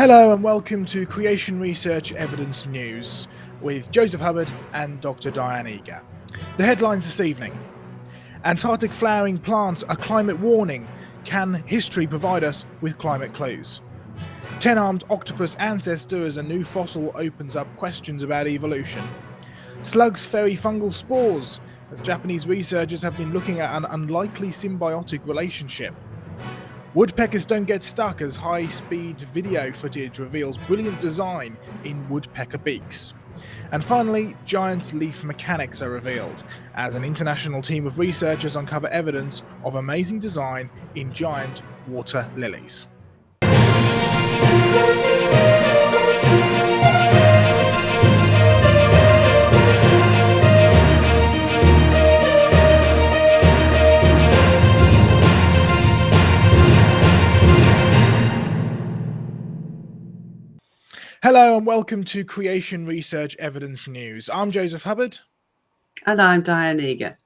Hello and welcome to Creation Research Evidence News with Joseph Hubbard and Dr. Diane Eager. The headlines this evening: Antarctic flowering plants a climate warning. Can history provide us with climate clues? 10-armed octopus ancestor as a new fossil opens up questions about evolution. Slugs ferry fungal spores as Japanese researchers have been looking at an unlikely symbiotic relationship. Woodpeckers don't get stuck as high-speed video footage reveals brilliant design in woodpecker beaks. And finally, giant leaf mechanics are revealed as an international team of researchers uncover evidence of amazing design in giant water lilies. Hello and welcome to Creation Research Evidence News. I'm Joseph Hubbard. And I'm Diane Eager.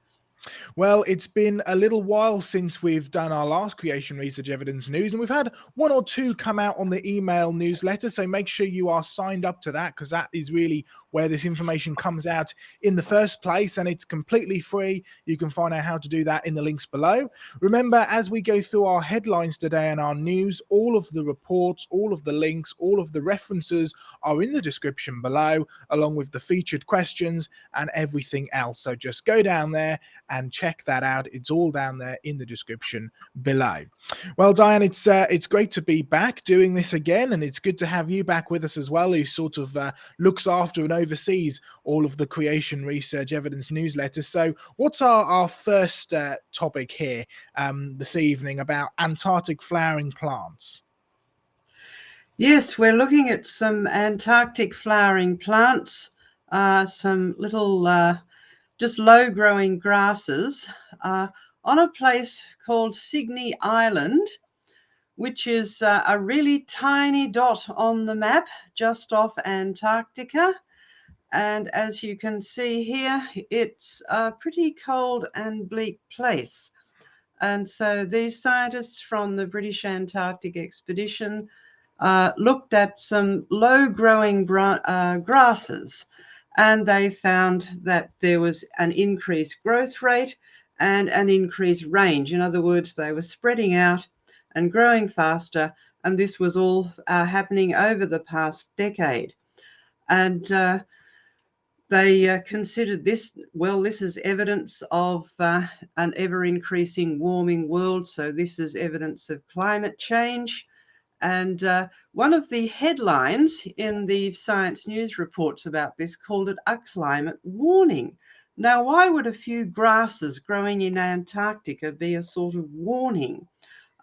Well, it's been a little while since we've done our last Creation Research Evidence News, and we've had one or two come out on the email newsletter, so make sure you are signed up to that, because that is really where this information comes out in the first place, and it's completely free. You can find out how to do that in the links below. Remember, as we go through our headlines today and our news, all of the reports, all of the links, all of the references are in the description below, along with the featured questions and everything else. So just go down there and check that out. It's all down there in the description below. Well, Diane, it's great to be back doing this again, and it's good to have you back with us as well, who sort of looks after and oversees all of the Creation Research Evidence newsletters. So what's our first topic here this evening about Antarctic flowering plants? Yes, we're looking at some Antarctic flowering plants, some little just low-growing grasses on a place called Signy Island, which is a really tiny dot on the map just off Antarctica. And as you can see here, it's a pretty cold and bleak place. And so these scientists from the British Antarctic expedition looked at some low-growing grasses, and they found that there was an increased growth rate and an increased range. In other words, they were spreading out and growing faster, and this was all happening over the past decade. And they considered this, well, this is evidence of an ever-increasing warming world, so this is evidence of climate change. And one of the headlines in the Science News reports about this called it a climate warning. Now, why would a few grasses growing in Antarctica be a sort of warning?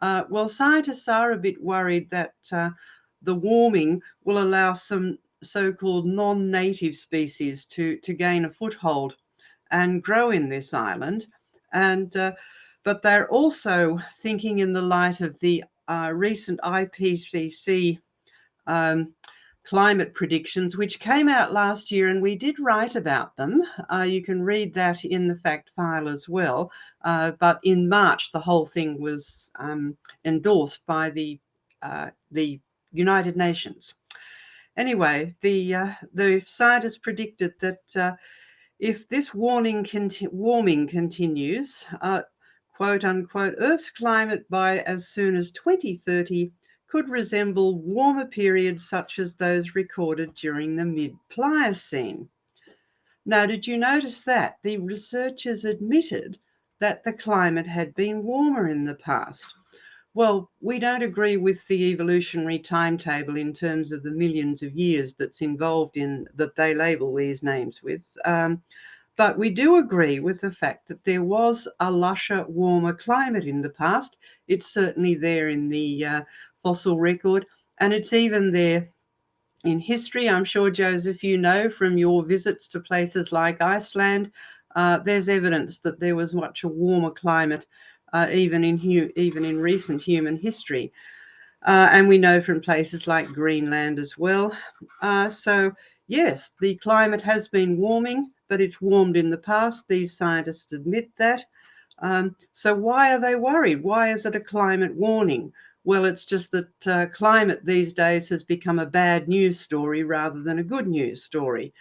Well, scientists are a bit worried that the warming will allow some so-called non-native species to gain a foothold and grow in this island. And but they're also thinking in the light of the recent IPCC climate predictions, which came out last year, and we did write about them. You can read that in the fact file as well. But in March, the whole thing was endorsed by the United Nations. Anyway, the scientists predicted that if this warming continues, quote unquote, Earth's climate by as soon as 2030 could resemble warmer periods such as those recorded during the mid-Pliocene. Now, did you notice that the researchers admitted that the climate had been warmer in the past? Well, we don't agree with the evolutionary timetable in terms of the millions of years that's involved in that they label these names with. But we do agree with the fact that there was a lusher, warmer climate in the past. It's certainly there in the fossil record, and it's even there in history. I'm sure, Joseph, you know from your visits to places like Iceland, there's evidence that there was much a warmer climate even in recent human history. And we know from places like Greenland as well. So yes, the climate has been warming, but it's warmed in the past. These scientists admit that. So why are they worried? Why is it a climate warning? Well, it's just that climate these days has become a bad news story rather than a good news story.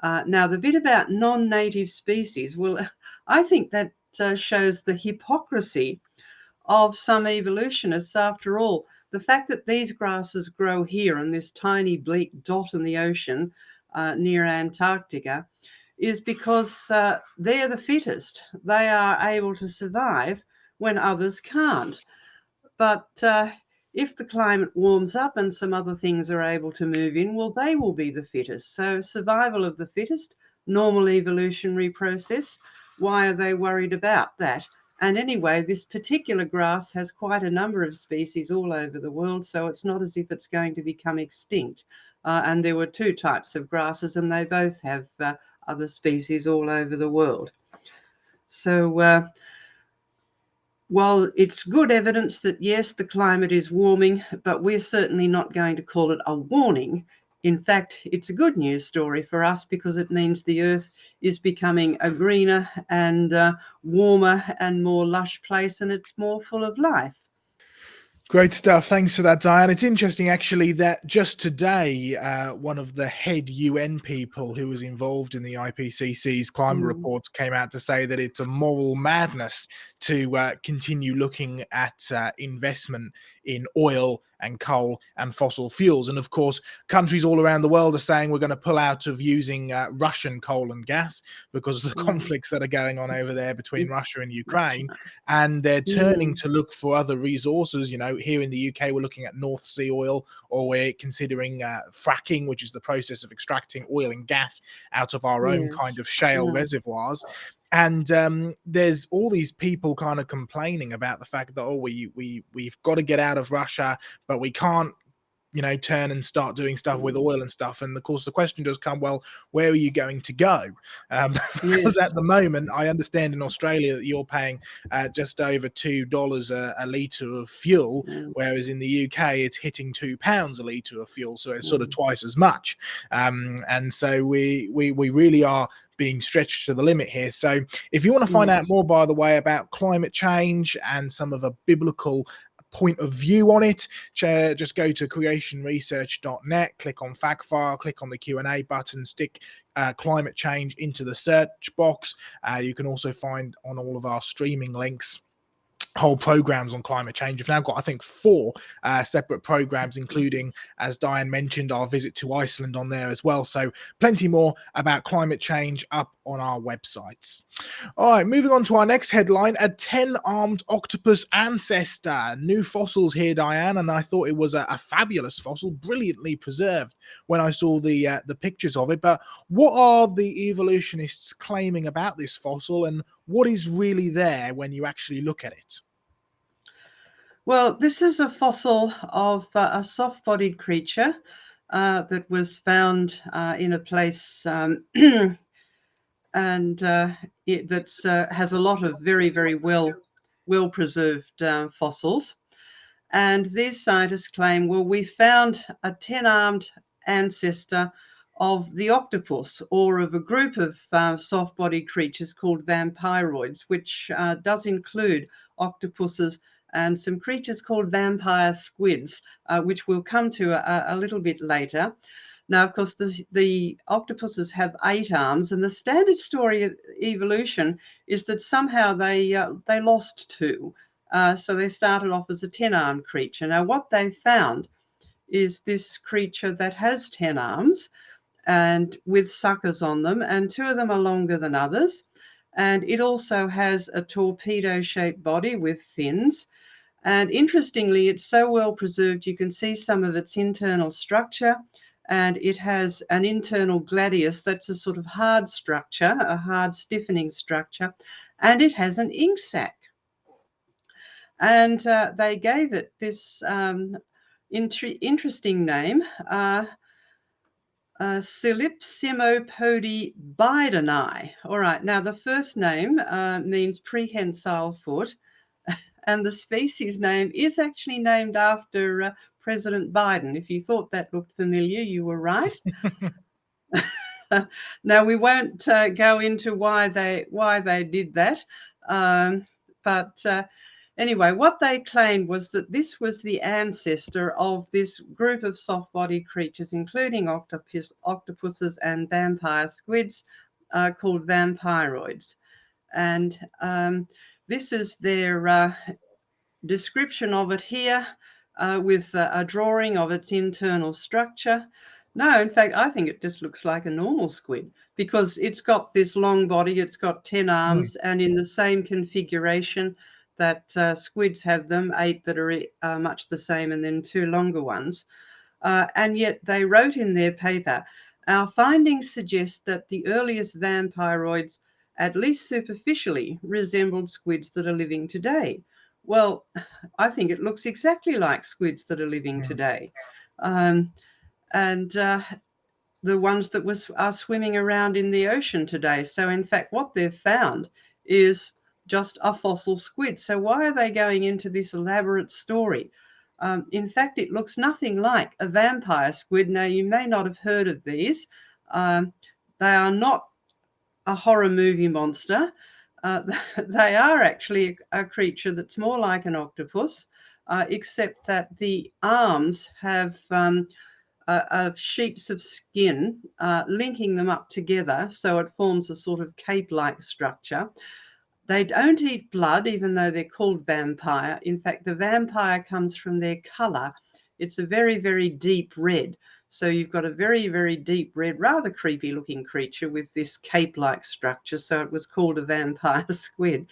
Now, the bit about non-native species, well, I think that shows the hypocrisy of some evolutionists. After all, the fact that these grasses grow here on this tiny bleak dot in the ocean near Antarctica is because they're the fittest. They are able to survive when others can't. But if the climate warms up and some other things are able to move in, well, they will be the fittest. So survival of the fittest, normal evolutionary process. Why are they worried about that? And anyway, this particular grass has quite a number of species all over the world, so it's not as if it's going to become extinct. And there were two types of grasses, and they both have other species all over the world. So while it's good evidence that, yes, the climate is warming, but we're certainly not going to call it a warning. In fact, it's a good news story for us because it means the Earth is becoming a greener and warmer and more lush place, and it's more full of life. Great stuff. Thanks for that, Diane. It's interesting, actually, that just today, one of the head UN people who was involved in the IPCC's climate reports came out to say that it's a moral madness to continue looking at investment in oil and coal and fossil fuels. And of course, countries all around the world are saying we're going to pull out of using Russian coal and gas because of the conflicts that are going on over there between Russia and Ukraine. And they're turning to look for other resources. You know, here in the UK, we're looking at North Sea oil, or we're considering fracking, which is the process of extracting oil and gas out of our own kind of shale reservoirs. And there's all these people kind of complaining about the fact that, we've got to get out of Russia, but we can't, turn and start doing stuff with oil and stuff. And of course, the question does come, well, where are you going to go? Because at the moment, I understand in Australia that you're paying just over $2 a litre of fuel, whereas in the UK, it's hitting £2 a litre of fuel. So it's sort of twice as much. And so we really are being stretched to the limit here. So if you want to find out more, by the way, about climate change and some of the biblical point of view on it, just go to creationresearch.net, click on fact file, click on the Q&A button, stick climate change into the search box. You can also find on all of our streaming links whole programs on climate change. We've now got, I think, 4 separate programs, including, as Diane mentioned, our visit to Iceland on there as well. So plenty more about climate change up on our websites. All right, moving on to our next headline: a 10-armed octopus ancestor. New fossils here, Diane, and I thought it was a fabulous fossil, brilliantly preserved when I saw the pictures of it. But what are the evolutionists claiming about this fossil, and what is really there when you actually look at it? Well, this is a fossil of a soft-bodied creature that was found in a place and that has a lot of very, very well preserved fossils. And these scientists claim, well, we found a 10-armed ancestor of the octopus, or of a group of soft-bodied creatures called vampiroids, which does include octopuses and some creatures called vampire squids, which we'll come to a little bit later. Now, of course, the octopuses have 8 arms, and the standard story of evolution is that somehow they lost 2. So they started off as a 10-armed creature. Now, what they found is this creature that has 10 arms and with suckers on them, and 2 of them are longer than others. And it also has a torpedo-shaped body with fins. And interestingly, it's so well preserved, you can see some of its internal structure, and it has an internal gladius that's a sort of hard structure, a hard stiffening structure, and it has an ink sac. And they gave it this interesting name, Silipsimopodi bideni. All right, now the first name means prehensile foot, and the species name is actually named after President Biden. If you thought that looked familiar, you were right. Now, we won't go into why they did that, but Anyway, what they claimed was that this was the ancestor of this group of soft-bodied creatures, including octopuses and vampire squids, called vampiroids. And this is their description of it here, with a drawing of its internal structure. No, in fact, I think it just looks like a normal squid, because it's got this long body, it's got 10 arms, and in the same configuration that squids have them, 8 that are much the same, and then 2 longer ones. And yet they wrote in their paper, our findings suggest that the earliest vampiroids, at least superficially, resembled squids that are living today. Well, I think it looks exactly like squids that are living today. The ones that are swimming around in the ocean today. So in fact, what they've found is just a fossil squid. So why are they going into this elaborate story? In fact, it looks nothing like a vampire squid. Now, you may not have heard of these. They are not a horror movie monster. They are actually a creature that's more like an octopus, except that the arms have sheets of skin linking them up together, so it forms a sort of cape-like structure. They don't eat blood, even though they're called vampire. In fact, the vampire comes from their colour. It's a very, very deep red. So you've got a very, very deep red, rather creepy looking creature with this cape-like structure. So it was called a vampire squid,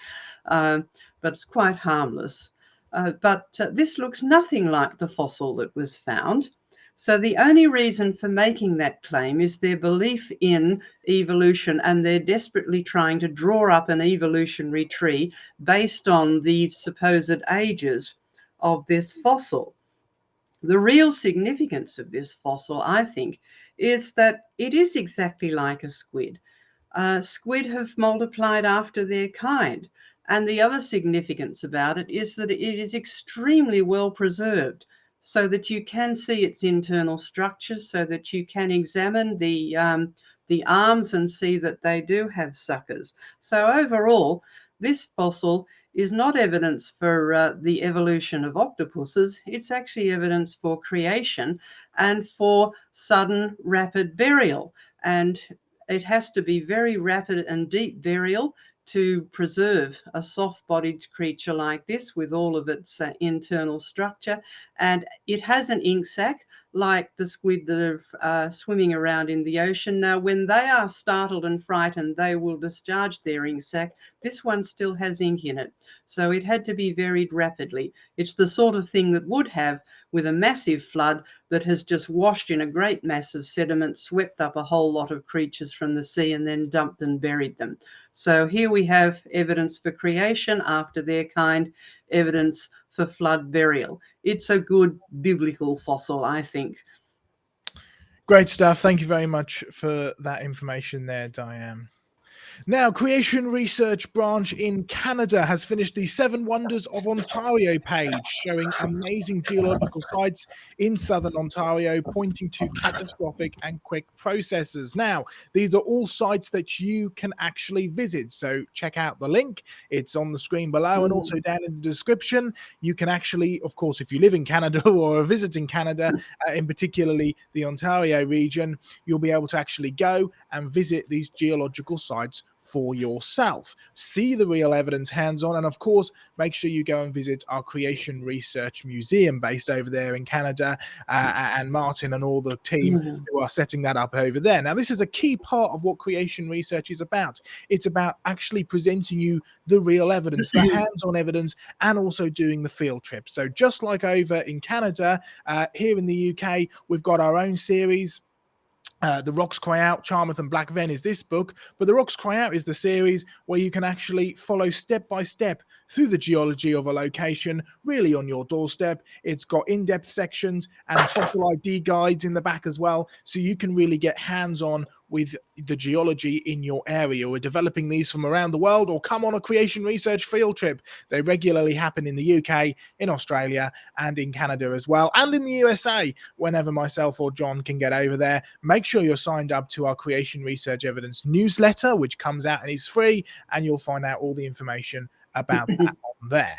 but it's quite harmless. But this looks nothing like the fossil that was found. So the only reason for making that claim is their belief in evolution, and they're desperately trying to draw up an evolutionary tree based on the supposed ages of this fossil. The real significance of this fossil, I think, is that it is exactly like a squid. Squid have multiplied after their kind. And the other significance about it is that it is extremely well preserved, so that you can see its internal structures, so that you can examine the arms and see that they do have suckers. So overall, this fossil is not evidence for the evolution of octopuses. It's actually evidence for creation and for sudden, rapid burial. And it has to be very rapid and deep burial to preserve a soft-bodied creature like this with all of its internal structure. And it has an ink sac like the squid that are swimming around in the ocean. Now, when they are startled and frightened, they will discharge their ink sac. This one still has ink in it. So it had to be buried rapidly. It's the sort of thing that would have with a massive flood that has just washed in a great mass of sediment, swept up a whole lot of creatures from the sea, and then dumped and buried them. So here we have evidence for creation after their kind, evidence for flood burial. It's a good biblical fossil, I think. Great stuff. Thank you very much for that information there, Diane. Now, Creation Research Branch in Canada has finished the 7 Wonders of Ontario page, showing amazing geological sites in southern Ontario, pointing to catastrophic and quick processes. Now, these are all sites that you can actually visit, so check out the link. It's on the screen below and also down in the description. You can actually, of course, if you live in Canada or are visiting Canada, in particularly the Ontario region, you'll be able to actually go and visit these geological sites for yourself. See the real evidence hands-on, and of course, make sure you go and visit our Creation Research Museum based over there in Canada, and Martin and all the team who are setting that up over there. Now, this is a key part of what Creation Research is about. It's about actually presenting you the real evidence, the hands-on evidence, and also doing the field trips. So just like over in Canada, here in the UK, we've got our own series. The Rocks Cry Out, Charmouth and Black Ven is this book, but The Rocks Cry Out is the series where you can actually follow step by step through the geology of a location, really on your doorstep. It's got in-depth sections and fossil ID guides in the back as well, so you can really get hands-on with the geology in your area. We're developing these from around the world, or come on a Creation Research field trip. They regularly happen in the UK, in Australia, and in Canada as well, and in the USA, whenever myself or John can get over there. Make sure you're signed up to our Creation Research Evidence newsletter, which comes out and is free, and you'll find out all the information about that on there.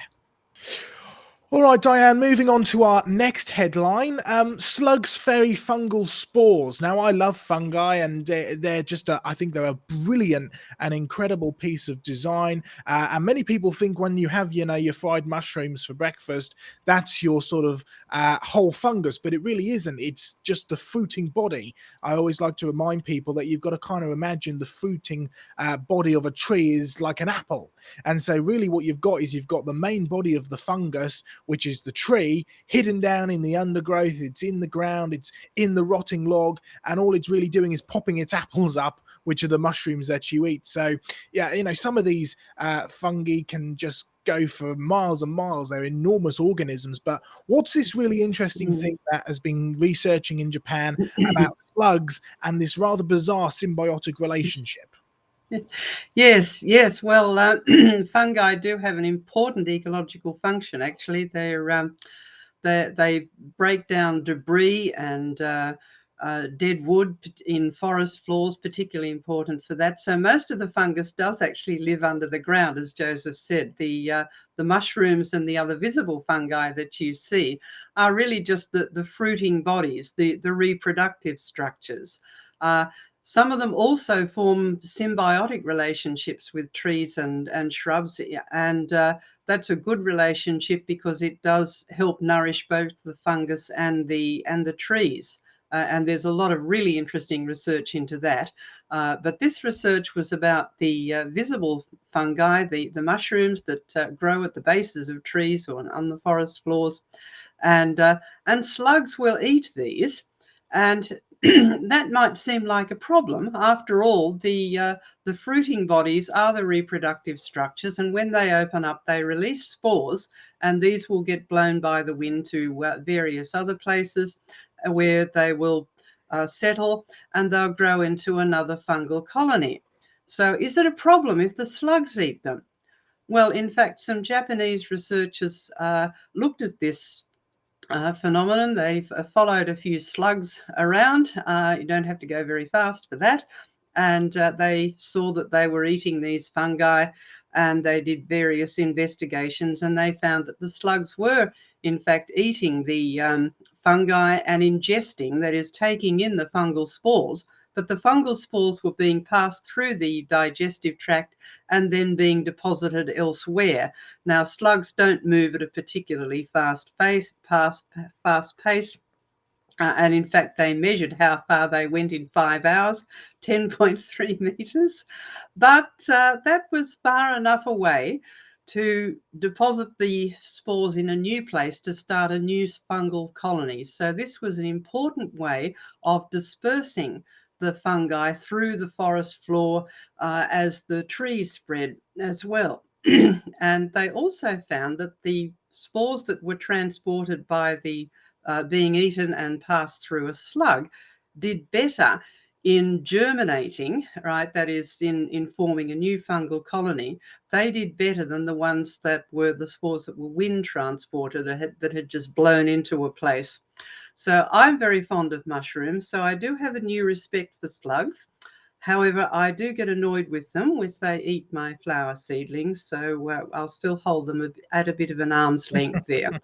All right, Diane, moving on to our next headline. Slugs, Ferry, Fungal, Spores. Now, I love fungi, and they're just, I think they're a brilliant and incredible piece of design. And many people think when you have, your fried mushrooms for breakfast, that's your sort of whole fungus, but it really isn't. It's just the fruiting body. I always like to remind people that you've got to kind of imagine the fruiting body of a tree is like an apple. And so really what you've got is you've got the main body of the fungus, which is the tree, hidden down in the undergrowth. It's in the ground, it's in the rotting log, and all it's really doing is popping its apples up, which are the mushrooms that you eat. So yeah, some of these fungi can just go for miles and miles. They're enormous organisms. But what's this really interesting thing that has been researching in Japan about slugs and this rather bizarre symbiotic relationship? Yes. Well, fungi do have an important ecological function. Actually, they break down debris and dead wood in forest floors, particularly important for that. So most of the fungus does actually live under the ground, as Joseph said. The mushrooms and the other visible fungi that you see are really just the fruiting bodies, the reproductive structures. Some of them also form symbiotic relationships with trees and shrubs, and that's a good relationship because it does help nourish both the fungus and the trees. And there's a lot of really interesting research into that. But this research was about the visible fungi, the mushrooms that grow at the bases of trees or on the forest floors, and slugs will eat these, and that might seem like a problem. After all, the fruiting bodies are the reproductive structures, and when they open up, they release spores, and these will get blown by the wind to various other places where they will settle, and they'll grow into another fungal colony. So is it a problem if the slugs eat them? Well, in fact, some Japanese researchers looked at this phenomenon. They've followed a few slugs around. You don't have to go very fast for that. And they saw that they were eating these fungi, and they did various investigations, and they found that the slugs were, in fact, eating the fungi and ingesting, that is, taking in the fungal spores. But the fungal spores were being passed through the digestive tract and then being deposited elsewhere. Now, slugs don't move at a particularly fast pace, and in fact, they measured how far they went in 5 hours, 10.3 meters. But that was far enough away to deposit the spores in a new place to start a new fungal colony. So this was an important way of dispersing the fungi through the forest floor as the trees spread as well. And they also found that the spores that were transported by the being eaten and passed through a slug did better in germinating, right? That is, in forming a new fungal colony. They did better than the ones that were the spores that were wind transported, that had just blown into a place. So I'm very fond of mushrooms, so I do have a new respect for slugs. However, I do get annoyed with them if they eat my flower seedlings, so I'll still hold them at a bit of an arm's length there.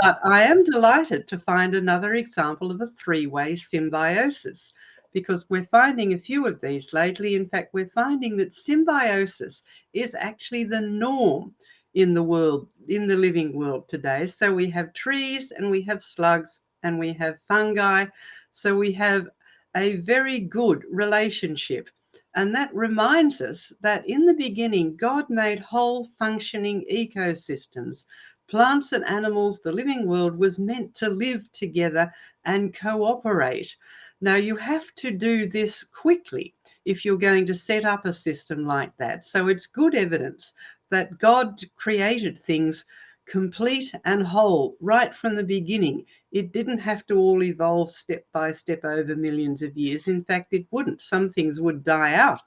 But I am delighted to find another example of a three-way symbiosis, because we're finding a few of these lately. In fact, we're finding that symbiosis is actually the norm in the world, in the living world today. So we have trees and we have slugs and we have fungi. So we have a very good relationship. And that reminds us that in the beginning, God made whole functioning ecosystems. Plants and animals, the living world was meant to live together and cooperate. Now, you have to do this quickly if you're going to set up a system like that. So it's good evidence that God created things complete and whole right from the beginning. It didn't have to all evolve step by step over millions of years. In fact, it wouldn't. Some things would die out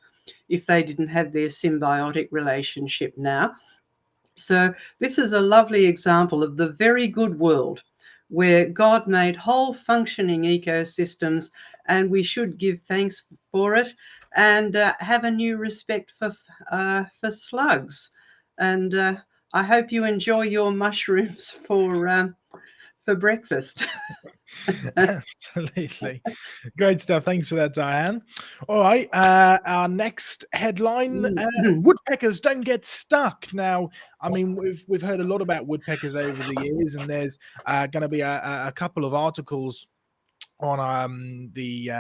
if they didn't have their symbiotic relationship now. So this is a lovely example of the very good world where God made whole functioning ecosystems, and we should give thanks for it and have a new respect for slugs. And I hope you enjoy your mushrooms for breakfast. Absolutely. Great stuff. Thanks for that, Diane. All right. Our next headline, woodpeckers don't get stuck. Now, I mean, we've heard a lot about woodpeckers over the years, and there's going to be a couple of articles on the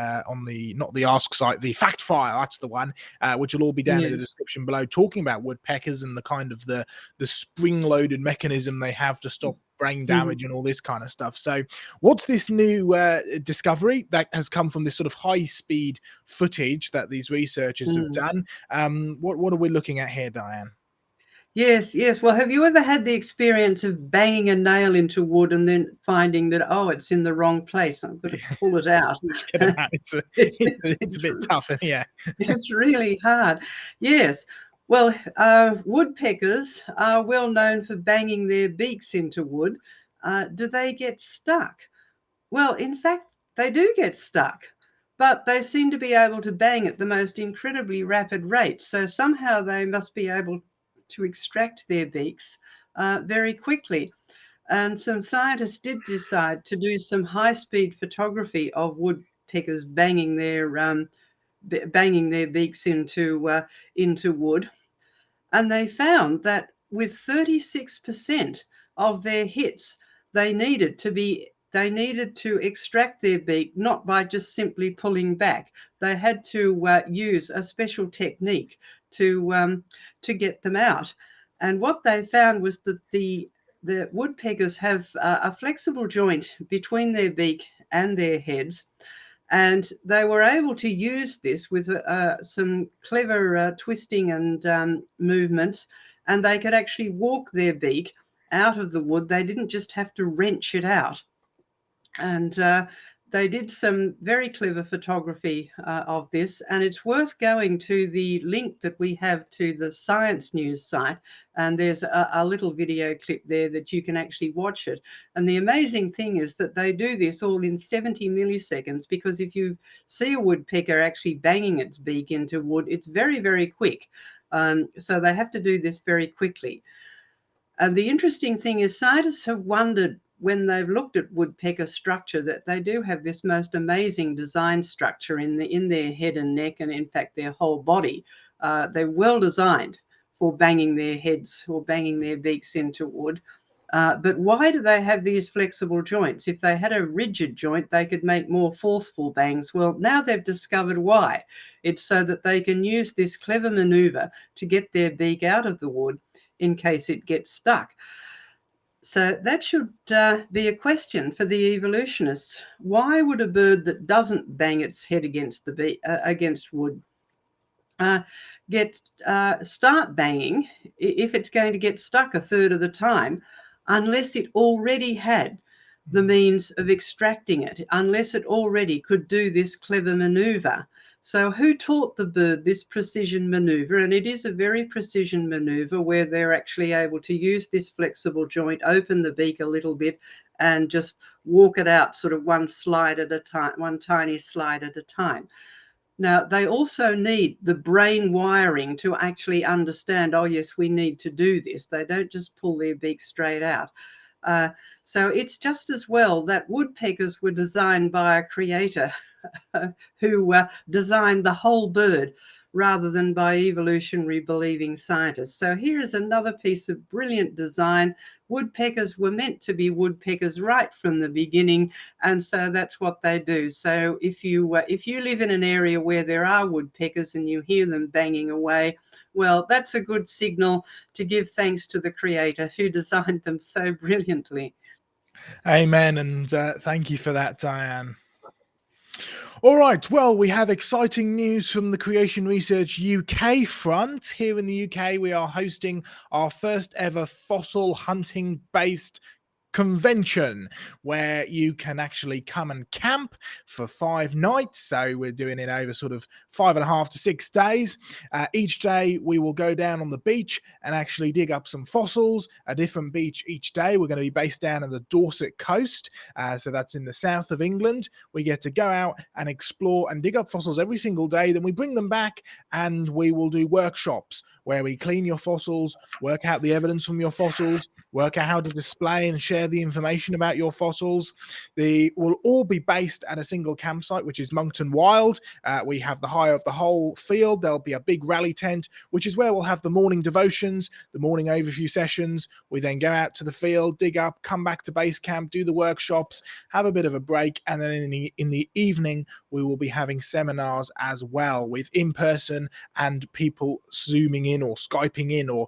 not the Ask site, the Fact File, that's the one, which will all be down in the Yes. description below, talking about woodpeckers and the kind of the spring-loaded mechanism they have to stop brain damage and all this kind of stuff. So what's this new discovery that has come from this sort of high-speed footage that these researchers have done? What are we looking at here, Diane? Yes, yes. Well, have you ever had the experience of banging a nail into wood and then finding that, oh, it's in the wrong place? I've got to pull it out. Get it out. It's a bit tough, yeah. It's really hard. Yes. Well, woodpeckers are well known for banging their beaks into wood. Do they get stuck? Well, in fact, they do get stuck, but they seem to be able to bang at the most incredibly rapid rate. So somehow they must be able to extract their beaks very quickly. And some scientists did decide to do some high-speed photography of woodpeckers banging their beaks into wood, and they found that with 36% of their hits, they needed to extract their beak, not by just simply pulling back. They had to use a special technique to get them out. And what they found was that the woodpeckers have a flexible joint between their beak and their heads, and they were able to use this with some clever twisting and movements, and they could actually walk their beak out of the wood. They didn't just have to wrench it out. And they did some very clever photography of this, and it's worth going to the link that we have to the Science News site, and there's a little video clip there that you can actually watch it. And the amazing thing is that they do this all in 70 milliseconds, because if you see a woodpecker actually banging its beak into wood, it's very, very quick. So they have to do this very quickly. And the interesting thing is scientists have wondered, when they've looked at woodpecker structure, that they do have this most amazing design structure in their head and neck, and in fact their whole body. They're well designed for banging their heads or banging their beaks into wood. But why do they have these flexible joints? If they had a rigid joint, they could make more forceful bangs. Well, now they've discovered why. It's so that they can use this clever maneuver to get their beak out of the wood in case it gets stuck. So that should be a question for the evolutionists. Why would a bird that doesn't bang its head against against wood start banging if it's going to get stuck a third of the time, unless it already had the means of extracting it, unless it already could do this clever maneuver? So who taught the bird this precision maneuver? And it is a very precision maneuver where they're actually able to use this flexible joint, open the beak a little bit, and just walk it out sort of one slide at a time, one tiny slide at a time. Now, they also need the brain wiring to actually understand, oh, yes, we need to do this. They don't just pull their beak straight out. So it's just as well that woodpeckers were designed by a creator who designed the whole bird, rather than by evolutionary believing scientists. So here is another piece of brilliant design. Woodpeckers were meant to be woodpeckers right from the beginning, and so that's what they do. So if you live in an area where there are woodpeckers and you hear them banging away, well, that's a good signal to give thanks to the creator who designed them so brilliantly. Amen, and thank you for that, Diane. All right, well, we have exciting news from the Creation Research UK front. Here in the UK, we are hosting our first ever fossil hunting-based convention, where you can actually come and camp for 5 nights. So we're doing it over sort of 5.5 to 6 days. Each day we will go down on the beach and actually dig up some fossils, a different beach each day. We're going to be based down on the Dorset coast, so that's in the south of England. We get to go out and explore and dig up fossils every single day. Then we bring them back and we will do workshops where we clean your fossils, work out the evidence from your fossils, work out how to display and share the information about your fossils. They will all be based at a single campsite, which is Monkton Wild. We have the hire of the whole field. There'll be a big rally tent, which is where we'll have the morning devotions, the morning overview sessions. We then go out to the field, dig up, come back to base camp, do the workshops, have a bit of a break, and then in the evening we will be having seminars as well, with in-person and people zooming in or Skyping in or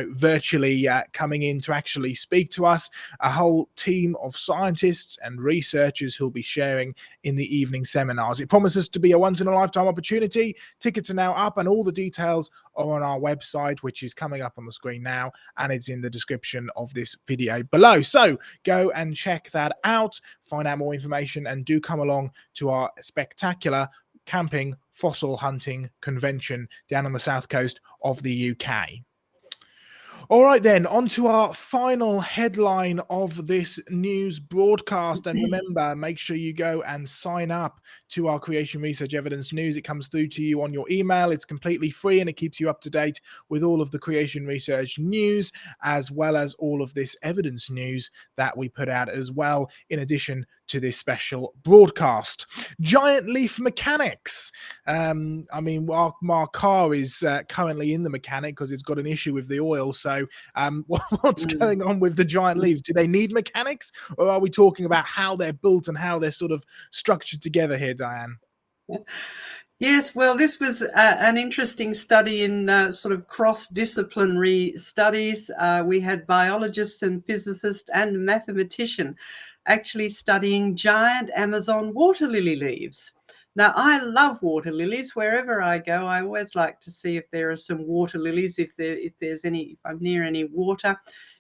virtually coming in to actually speak to us. A whole team of scientists and researchers who'll be sharing in the evening seminars. It promises to be a once-in-a-lifetime opportunity. Tickets are now up and all the details are on our website, which is coming up on the screen now, and it's in the description of this video below. So go and check that out, find out more information, and do come along to our spectacular camping fossil hunting convention down on the south coast of the UK. All right, then, on to our final headline of this news broadcast. And remember, make sure you go and sign up to our Creation Research Evidence News. It comes through to you on your email. It's completely free and it keeps you up to date with all of the creation research news, as well as all of this evidence news that we put out as well, in addition to this special broadcast. Giant leaf mechanics. I mean, our car is currently in the mechanic because it's got an issue with the oil. So what's going on with the giant leaves? Do they need mechanics, or are we talking about how they're built and how they're sort of structured together here, Diane? Yes, well, this was an interesting study in sort of cross-disciplinary studies. We had biologists and physicists and a mathematician actually studying giant Amazon water lily leaves. Now, I love water lilies. Wherever I go, I always like to see if there are some water lilies, if I'm near any water.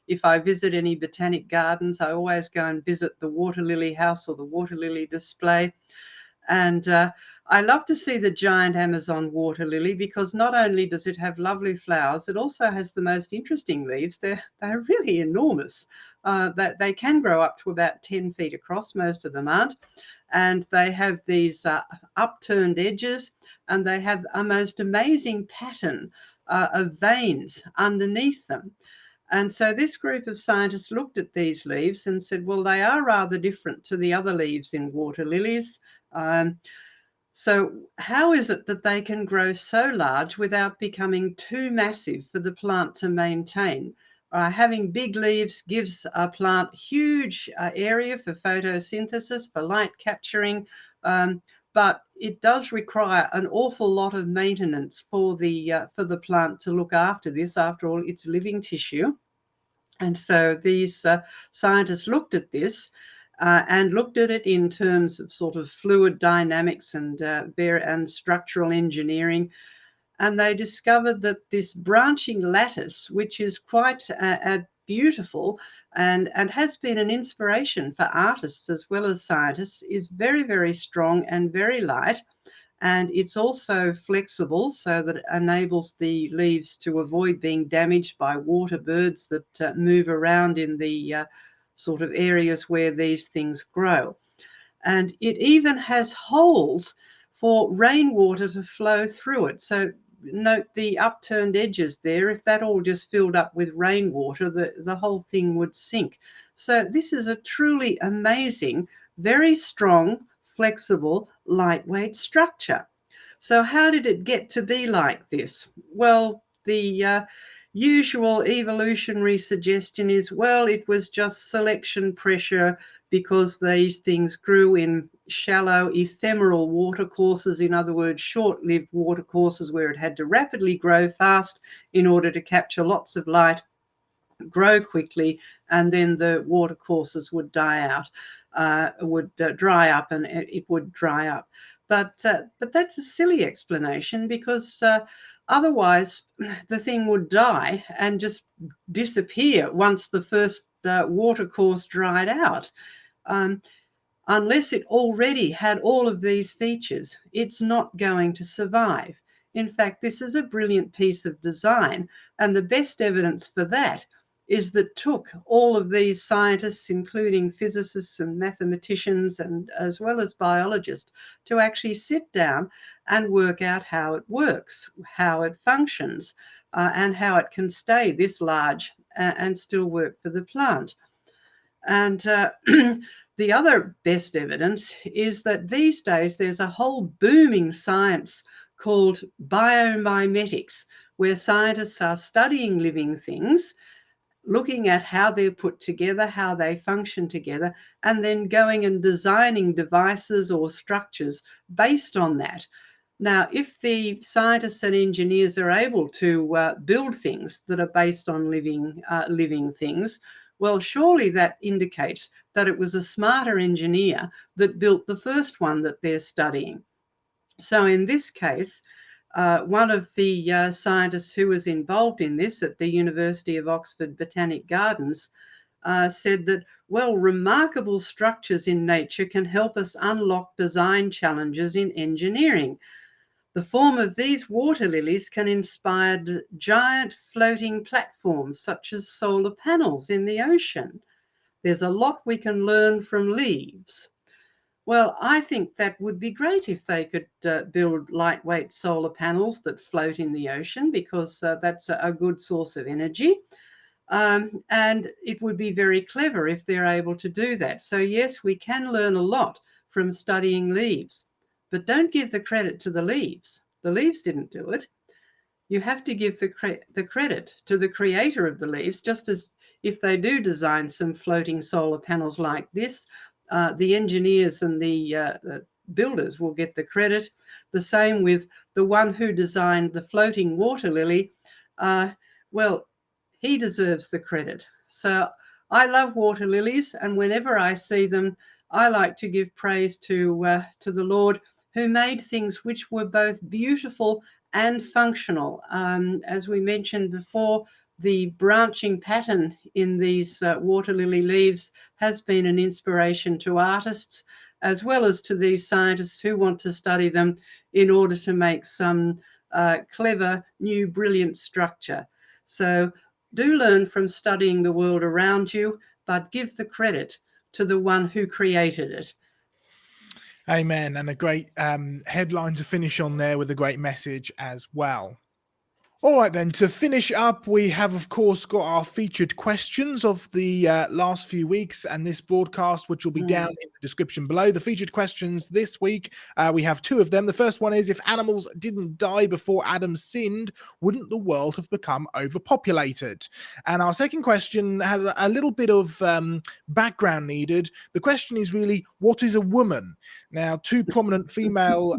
If I visit any botanic gardens, I always go and visit the water lily house or the water lily display. And I love to see the giant Amazon water lily because not only does it have lovely flowers, it also has the most interesting leaves. They're really enormous. That they can grow up to about 10 feet across. Most of them aren't. And they have these upturned edges, and they have a most amazing pattern of veins underneath them. And so this group of scientists looked at these leaves and said, well, they are rather different to the other leaves in water lilies. So how is it that they can grow so large without becoming too massive for the plant to maintain? Having big leaves gives a plant huge area for photosynthesis, for light capturing, but it does require an awful lot of maintenance for the plant to look after this. After all, it's living tissue. And so these scientists looked at this and looked at it in terms of sort of fluid dynamics and structural engineering. And they discovered that this branching lattice, which is quite beautiful and has been an inspiration for artists as well as scientists, is very, very strong and very light. And it's also flexible so that it enables the leaves to avoid being damaged by water birds that move around in the sort of areas where these things grow. And it even has holes for rainwater to flow through it. So note the upturned edges there. If that all just filled up with rainwater, the whole thing would sink. So this is a truly amazing, very strong, flexible, lightweight structure. So how did it get to be like this? Well, the usual evolutionary suggestion is, well, it was just selection pressure because these things grew in shallow, ephemeral watercourses, in other words, short-lived watercourses where it had to rapidly grow fast in order to capture lots of light, grow quickly, and then the watercourses would die out, dry up, and it would dry up. But that's a silly explanation because otherwise the thing would die and just disappear once the first watercourse dried out. Unless it already had all of these features, it's not going to survive. In fact, this is a brilliant piece of design, and the best evidence for that is that took all of these scientists, including physicists and mathematicians, and as well as biologists, to actually sit down and work out how it works, how it functions, and how it can stay this large and still work for the plant. And the other best evidence is that these days there's a whole booming science called biomimetics, where scientists are studying living things, looking at how they're put together, how they function together, and then going and designing devices or structures based on that. Now, if the scientists and engineers are able to build things that are based on living things, well, surely that indicates that it was a smarter engineer that built the first one that they're studying. So in this case, one of the scientists who was involved in this at the University of Oxford Botanic Gardens said that, well, remarkable structures in nature can help us unlock design challenges in engineering. The form of these water lilies can inspire giant floating platforms such as solar panels in the ocean. There's a lot we can learn from leaves. Well, I think that would be great if they could build lightweight solar panels that float in the ocean, because that's a good source of energy. And it would be very clever if they're able to do that. So yes, we can learn a lot from studying leaves, but don't give the credit to the leaves. The leaves didn't do it. You have to give the credit to the creator of the leaves, just as if they do design some floating solar panels like this, the engineers and the builders will get the credit. The same with the one who designed the floating water lily. Well, he deserves the credit. So I love water lilies, and whenever I see them, I like to give praise to the Lord, who made things which were both beautiful and functional. As we mentioned before, the branching pattern in these water lily leaves has been an inspiration to artists, as well as to these scientists who want to study them in order to make some clever, new, brilliant structure. So do learn from studying the world around you, but give the credit to the one who created it. Amen. And a great headline to finish on there, with a great message as well. All right, then, to finish up, we have, of course, got our featured questions of the last few weeks and this broadcast, which will be down in the description below. The featured questions this week, we have two of them. The first one is, if animals didn't die before Adam sinned, wouldn't the world have become overpopulated? And our second question has a little bit of background needed. The question is really, what is a woman? Now, two prominent female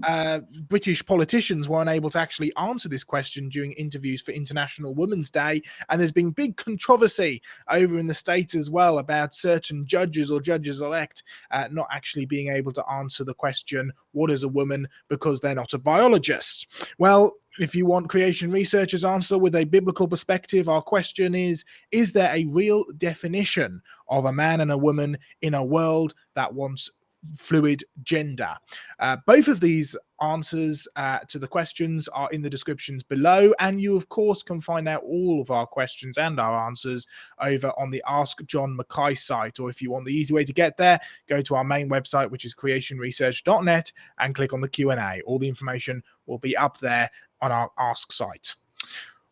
British politicians weren't able to actually answer this question during interviews for International Women's Day, and there's been big controversy over in the States as well about certain judges or judges-elect not actually being able to answer the question, what is a woman, because they're not a biologist. Well, if you want Creation Research's answer with a biblical perspective, our question is there a real definition of a man and a woman in a world that wants fluid gender? Both of these answers to the questions are in the descriptions below, and you of course can find out all of our questions and our answers over on the Ask John Mackay site, or if you want the easy way to get there, go to our main website, which is creationresearch.net, and click on the Q&A. All the information will be up there on our Ask site.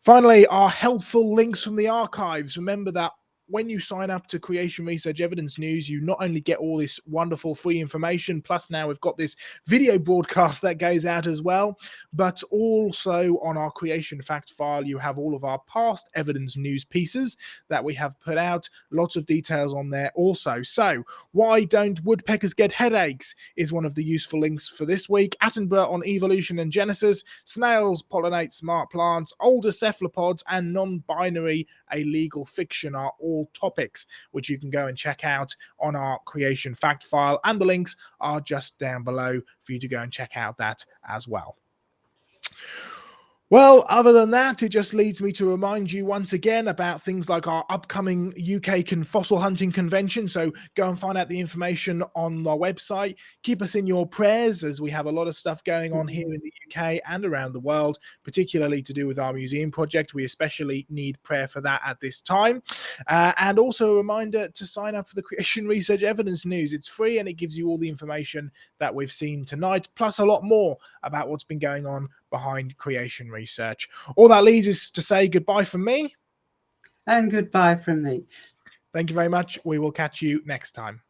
Finally, our helpful links from the archives. Remember that when you sign up to Creation Research Evidence News, you not only get all this wonderful free information, plus now we've got this video broadcast that goes out as well, but also on our Creation Fact file, you have all of our past evidence news pieces that we have put out. Lots of details on there also. So, why don't woodpeckers get headaches is one of the useful links for this week. Attenborough on evolution and genesis, snails pollinate smart plants, older cephalopods, and non-binary, a legal fiction are all topics which you can go and check out on our Creation Fact file, and the links are just down below for you to go and check out that as well. Well, other than that, it just leads me to remind you once again about things like our upcoming UK fossil hunting convention. So go and find out the information on our website. Keep us in your prayers as we have a lot of stuff going on here in the UK and around the world, particularly to do with our museum project. We especially need prayer for that at this time. And also a reminder to sign up for the Creation Research Evidence News. It's free and it gives you all the information that we've seen tonight, plus a lot more about what's been going on behind creation research. All that leaves is to say goodbye from me. And goodbye from me. Thank you very much. We will catch you next time.